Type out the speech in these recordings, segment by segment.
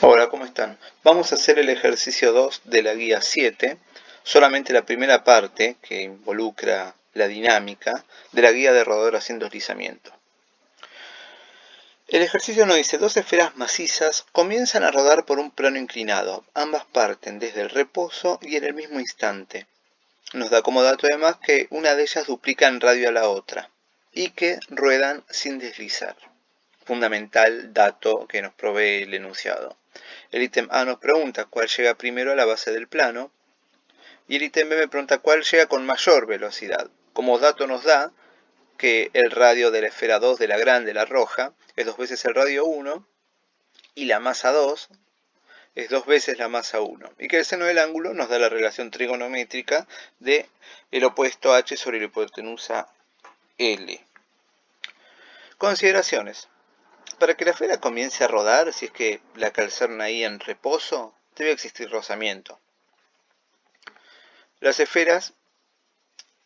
Hola, ¿cómo están? Vamos a hacer el ejercicio 2 de la guía 7, solamente la primera parte que involucra la dinámica de la guía de rodadura sin deslizamiento. El ejercicio nos dice, dos esferas macizas comienzan a rodar por un plano inclinado. Ambas parten desde el reposo y en el mismo instante. Nos da como dato además que una de ellas duplica en radio a la otra y que ruedan sin deslizar. Fundamental dato que nos provee el enunciado. El ítem A nos pregunta cuál llega primero a la base del plano y el ítem B me pregunta cuál llega con mayor velocidad. Como dato nos da que el radio de la esfera 2 de la grande, la roja, es 2 veces el radio 1 y la masa 2 es 2 veces la masa 1 y que el seno del ángulo nos da la relación trigonométrica de el opuesto h sobre la hipotenusa L. Consideraciones. Para que la esfera comience a rodar, si es que la calzaron ahí en reposo, debe existir rozamiento. Las esferas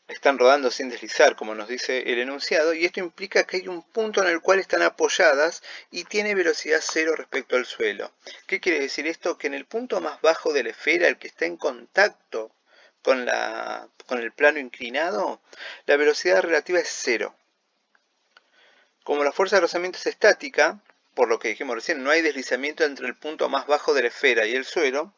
están rodando sin deslizar, como nos dice el enunciado, y esto implica que hay un punto en el cual están apoyadas y tiene velocidad cero respecto al suelo. ¿Qué quiere decir esto? Que en el punto más bajo de la esfera, el que está en contacto con el plano inclinado, la velocidad relativa es cero. Como la fuerza de rozamiento es estática, por lo que dijimos recién, no hay deslizamiento entre el punto más bajo de la esfera y el suelo,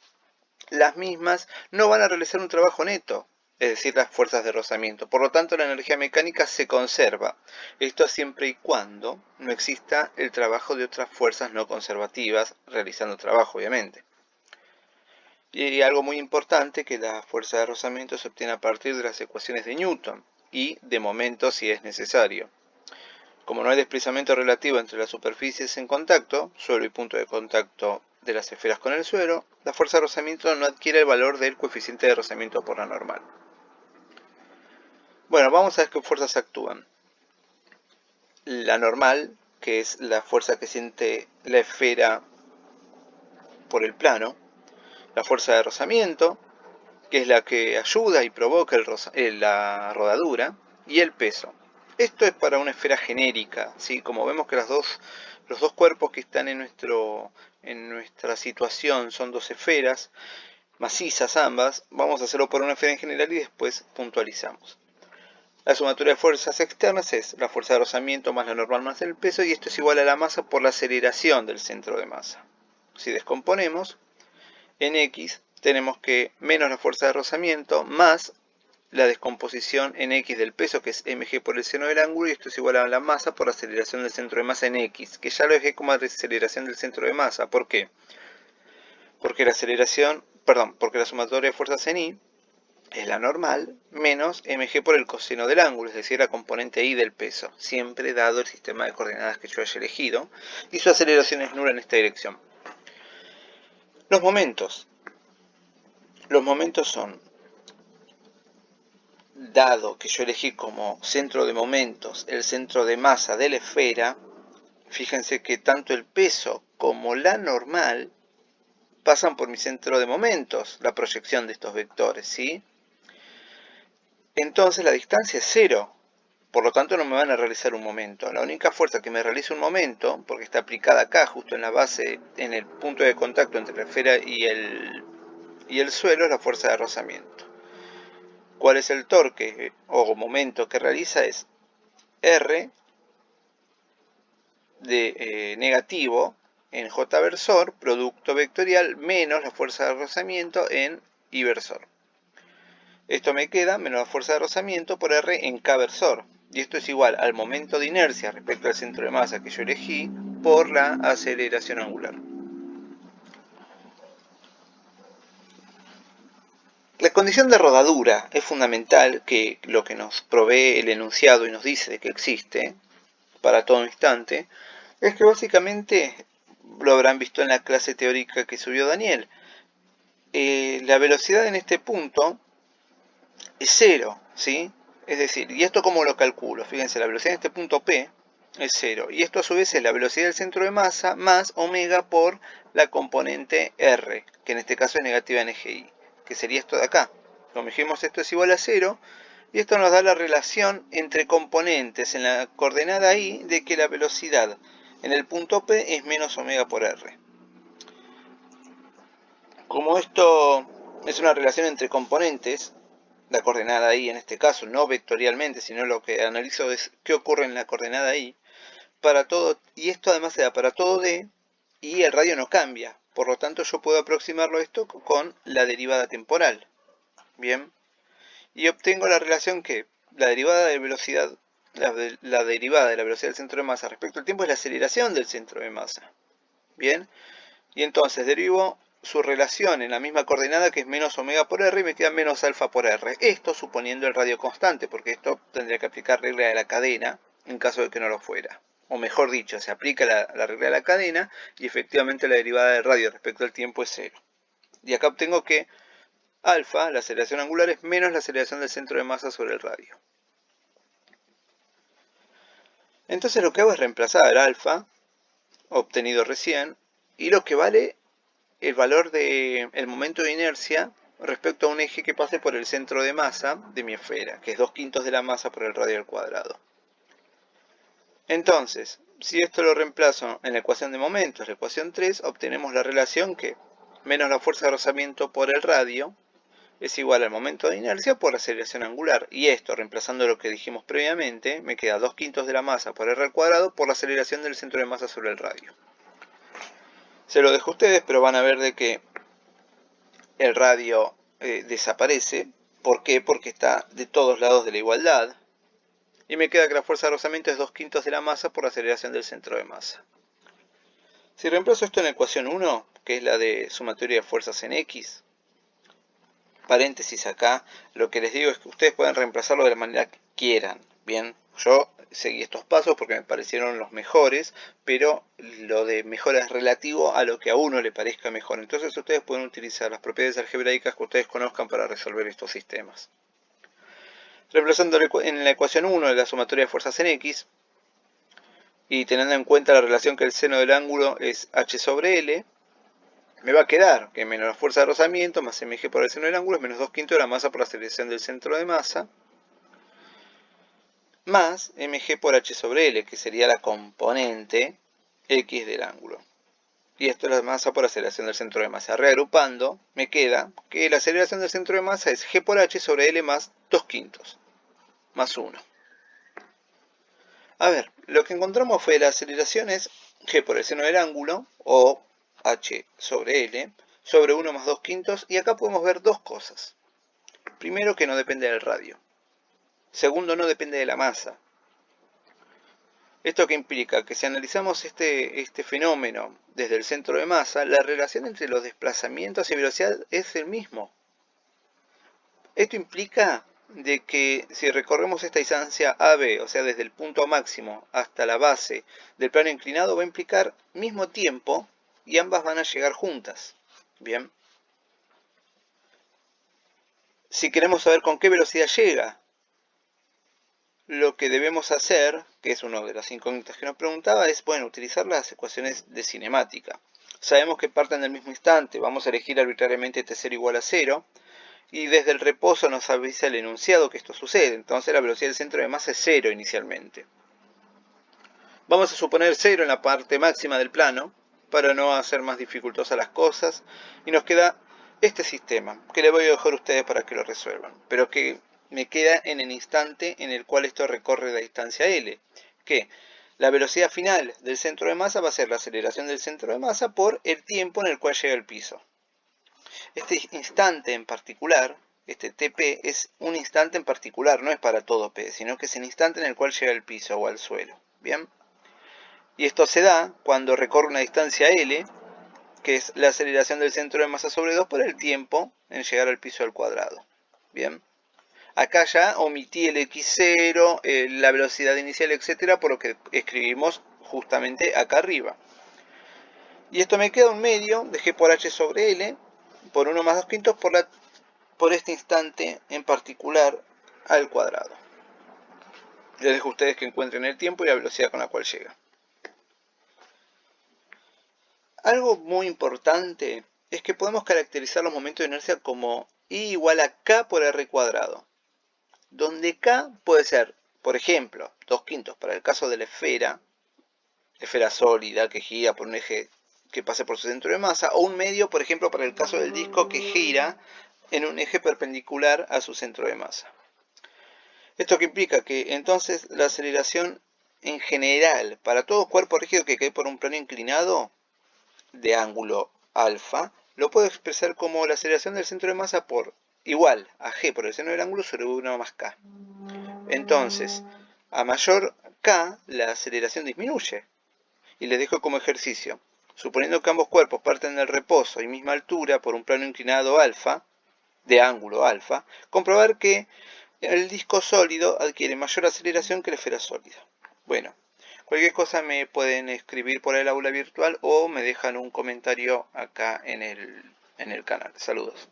las mismas no van a realizar un trabajo neto, es decir, las fuerzas de rozamiento. Por lo tanto, la energía mecánica se conserva. Esto siempre y cuando no exista el trabajo de otras fuerzas no conservativas realizando trabajo, obviamente. Y algo muy importante, que la fuerza de rozamiento se obtiene a partir de las ecuaciones de Newton y de momento si es necesario. Como no hay desplazamiento relativo entre las superficies en contacto, suelo y punto de contacto de las esferas con el suelo, la fuerza de rozamiento no adquiere el valor del coeficiente de rozamiento por la normal. Bueno, vamos a ver qué fuerzas actúan. La normal, que es la fuerza que siente la esfera por el plano, la fuerza de rozamiento, que es la que ayuda y provoca la rodadura, y el peso. Esto es para una esfera genérica, ¿sí? Como vemos que los dos cuerpos que están en nuestra situación son dos esferas, macizas ambas, vamos a hacerlo por una esfera en general y después puntualizamos. La sumatoria de fuerzas externas es la fuerza de rozamiento más la normal más el peso, y esto es igual a la masa por la aceleración del centro de masa. Si descomponemos, en X tenemos que menos la fuerza de rozamiento más la descomposición en X del peso, que es mg por el seno del ángulo, y esto es igual a la masa por la aceleración del centro de masa en X, que ya lo dejé como aceleración del centro de masa. ¿Por qué? Porque la sumatoria de fuerzas en Y es la normal menos mg por el coseno del ángulo, es decir, la componente Y del peso, siempre dado el sistema de coordenadas que yo haya elegido, y su aceleración es nula en esta dirección. Los momentos son, dado que yo elegí como centro de momentos el centro de masa de la esfera, fíjense que tanto el peso como la normal pasan por mi centro de momentos, la proyección de estos vectores, ¿sí? Entonces la distancia es cero, por lo tanto no me van a realizar un momento. La única fuerza que me realiza un momento, porque está aplicada acá, justo en la base, en el punto de contacto entre la esfera y el suelo, es la fuerza de rozamiento. ¿Cuál es el torque o momento que realiza? Es R de negativo en J versor, producto vectorial, menos la fuerza de rozamiento en I versor. Esto me queda menos la fuerza de rozamiento por R en K versor. Y esto es igual al momento de inercia respecto al centro de masa que yo elegí por la aceleración angular. La condición de rodadura es fundamental, que lo que nos provee el enunciado y nos dice de que existe para todo instante, es que básicamente, lo habrán visto en la clase teórica que subió Daniel, la velocidad en este punto es cero, ¿sí? Es decir, ¿y esto cómo lo calculo? Fíjense, la velocidad en este punto P es cero, y esto a su vez es la velocidad del centro de masa más omega por la componente R, que en este caso es negativa en eje Y, que sería esto de acá. Como dijimos, esto es igual a cero, y esto nos da la relación entre componentes en la coordenada Y de que la velocidad en el punto P es menos omega por R. Como esto es una relación entre componentes, la coordenada i en este caso, no vectorialmente, sino lo que analizo es qué ocurre en la coordenada i, para todo, y esto además se da para todo d, y el radio no cambia. Por lo tanto, yo puedo aproximarlo esto con la derivada temporal. Bien, y obtengo la relación que la derivada de velocidad, la derivada de la velocidad del centro de masa respecto al tiempo es la aceleración del centro de masa. Bien, y entonces derivo su relación en la misma coordenada, que es menos omega por r, y me queda menos alfa por r. Esto suponiendo el radio constante, porque esto tendría que aplicar regla de la cadena en caso de que no lo fuera. O mejor dicho, se aplica la regla de la cadena y efectivamente la derivada del radio respecto al tiempo es cero. Y acá obtengo que alfa, la aceleración angular, es menos la aceleración del centro de masa sobre el radio. Entonces lo que hago es reemplazar alfa, obtenido recién, y lo que vale el valor del momento de inercia respecto a un eje que pase por el centro de masa de mi esfera, que es 2/5 de la masa por el radio al cuadrado. Entonces, si esto lo reemplazo en la ecuación de momentos, la ecuación 3, obtenemos la relación que menos la fuerza de rozamiento por el radio es igual al momento de inercia por la aceleración angular. Y esto, reemplazando lo que dijimos previamente, me queda 2/5 de la masa por r al cuadrado por la aceleración del centro de masa sobre el radio. Se lo dejo a ustedes, pero van a ver de que el radio desaparece. ¿Por qué? Porque está de todos lados de la igualdad. Y me queda que la fuerza de rozamiento es 2/5 de la masa por la aceleración del centro de masa. Si reemplazo esto en la ecuación 1, que es la de sumatoria de fuerzas en X, paréntesis acá, lo que les digo es que ustedes pueden reemplazarlo de la manera que quieran. Bien, yo seguí estos pasos porque me parecieron los mejores, pero lo de mejor es relativo a lo que a uno le parezca mejor. Entonces ustedes pueden utilizar las propiedades algebraicas que ustedes conozcan para resolver estos sistemas. Reemplazando en la ecuación 1 de la sumatoria de fuerzas en X, y teniendo en cuenta la relación que el seno del ángulo es h sobre L, me va a quedar que menos la fuerza de rozamiento más mg por el seno del ángulo es menos 2/5 de la masa por la aceleración del centro de masa, más mg por h sobre L, que sería la componente x del ángulo. Y esto es la masa por aceleración del centro de masa. Reagrupando, me queda que la aceleración del centro de masa es g por h sobre L más 2/5, más 1. A ver, lo que encontramos fue la aceleración es g por el seno del ángulo, o h sobre L, sobre 1 más 2/5, y acá podemos ver dos cosas. Primero, que no depende del radio. Segundo, no depende de la masa. ¿Esto qué implica? Que si analizamos este fenómeno desde el centro de masa, la relación entre los desplazamientos y velocidad es el mismo. Esto implica de que si recorremos esta distancia AB, o sea desde el punto máximo hasta la base del plano inclinado, va a implicar mismo tiempo y ambas van a llegar juntas. Bien. Si queremos saber con qué velocidad llega, lo que debemos hacer, que es una de las incógnitas que nos preguntaba, es, bueno, utilizar las ecuaciones de cinemática. Sabemos que parten del mismo instante, vamos a elegir arbitrariamente t0 igual a 0, y desde el reposo nos avisa el enunciado que esto sucede. Entonces la velocidad del centro de masa es 0 inicialmente. Vamos a suponer 0 en la parte máxima del plano, para no hacer más dificultosas las cosas, y nos queda este sistema, que le voy a dejar a ustedes para que lo resuelvan, pero que me queda en el instante en el cual esto recorre la distancia L, que la velocidad final del centro de masa va a ser la aceleración del centro de masa por el tiempo en el cual llega al piso. Este instante en particular, este TP, es un instante en particular, no es para todo P, sino que es el instante en el cual llega al piso o al suelo. ¿Bien? Y esto se da cuando recorre una distancia L, que es la aceleración del centro de masa sobre 2 por el tiempo en llegar al piso al cuadrado. Bien. Acá ya omití el x0, la velocidad inicial, etcétera, por lo que escribimos justamente acá arriba. Y esto me queda un medio de g por h sobre L por 1 más 2/5 por este instante en particular al cuadrado. Les dejo a ustedes que encuentren el tiempo y la velocidad con la cual llega. Algo muy importante es que podemos caracterizar los momentos de inercia como I igual a K por R cuadrado, donde K puede ser, por ejemplo, 2/5 para el caso de la esfera sólida que gira por un eje que pase por su centro de masa, o un medio, por ejemplo, para el caso del disco, que gira en un eje perpendicular a su centro de masa. Esto que implica que entonces la aceleración en general para todo cuerpo rígido que cae por un plano inclinado de ángulo alfa, lo puedo expresar como la aceleración del centro de masa por igual a g por el seno del ángulo sobre 1 más k. Entonces, a mayor k, la aceleración disminuye. Y les dejo como ejercicio. Suponiendo que ambos cuerpos parten del reposo y misma altura por un plano inclinado alfa, de ángulo alfa, comprobar que el disco sólido adquiere mayor aceleración que la esfera sólida. Bueno, cualquier cosa me pueden escribir por el aula virtual o me dejan un comentario acá en el canal. Saludos.